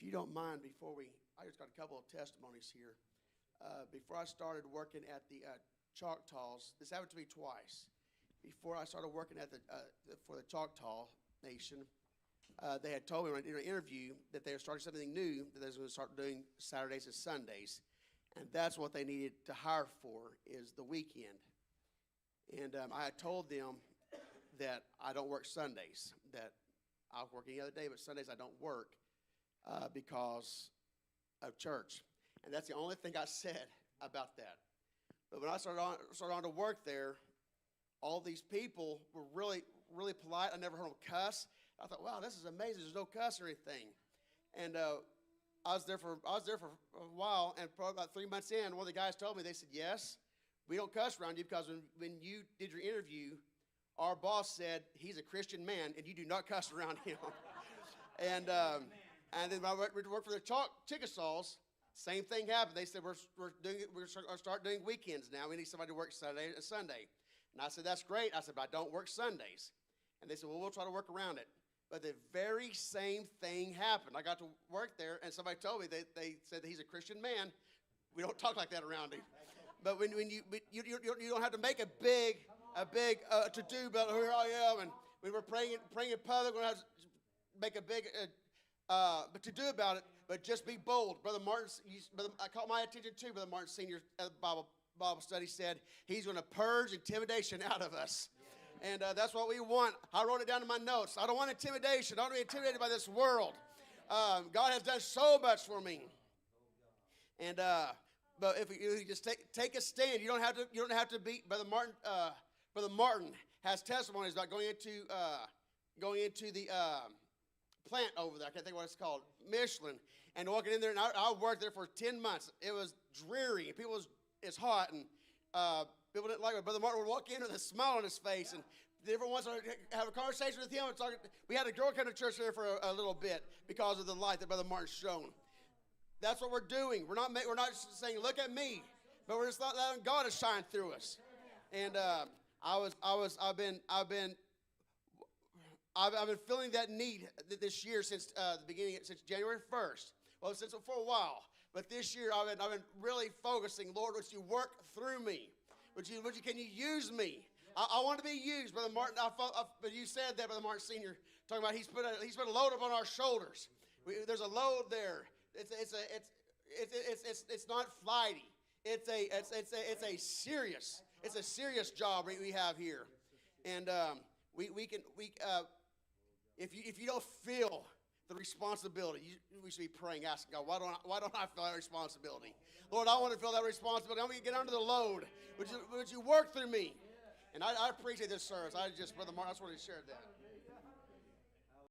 you don't mind, I just got a couple of testimonies here. Before I started working at the Choctaws, this happened to me twice. Before I started working at for the Choctaw Nation, they had told me in an interview that they were starting something new, that they were going to start doing Saturdays and Sundays. And that's what they needed to hire for, is the weekend. And I had told them that I don't work Sundays, that I'll work any other day, but Sundays I don't work because of church. And that's the only thing I said about that. But when I started on to work there, all these people were really, really polite. I never heard them cuss. I thought, wow, this is amazing. There's no cuss or anything. And I was there for a while, and probably about 3 months in, one of the guys told me, they said, yes, we don't cuss around you because when you did your interview, our boss said he's a Christian man, and you do not cuss around him. and then when I went to work for the Chickasaws, same thing happened. They said, we're going to start doing weekends now. We need somebody to work Saturday and Sunday. And I said, that's great. I said, but I don't work Sundays. And they said, well, we'll try to work around it. But the very same thing happened. I got to work there, and somebody told me, they said that he's a Christian man. We don't talk like that around him. But when you don't have to make a big to-do about who I am, and when we're praying in public, we don't have to make a big to-do about it, but just be bold. Brother Martin, I caught my attention too. Brother Martin Sr. at the Bible study said he's going to purge intimidation out of us. And that's what we want. I wrote it down in my notes. I don't want intimidation. I don't want to be intimidated by this world. God has done so much for me. And but if you just take a stand, you don't have to be. Brother Martin has testimonies about going into the plant over there. I can't think of what it's called, Michelin, and walking in there. And I worked there for 10 months. It was dreary. It's hot, and people didn't like it. Brother Martin would walk in with a smile on his face, and everyone wants to have a conversation with him. We had a girl come to church there for a little bit because of the light that Brother Martin shone. That's what we're doing. We're not saying, look at me, but we're just letting God to shine through us. And I've been feeling that need this year since the beginning, since January 1st. Well, since for a while. But this year I've been really focusing. Lord, would you work through me? Can you use me? I want to be used, Brother Martin. But you said that, Brother Martin Sr., talking about he's put a load up on our shoulders. There's a load there. It's not flighty. It's a serious job we have here, and if you don't feel the responsibility, we should be praying, asking God, why don't I feel that responsibility? Lord, I want to feel that responsibility. I want to get under the load. Would you work through me? And I appreciate this service. Brother Martin, I just wanted to share that.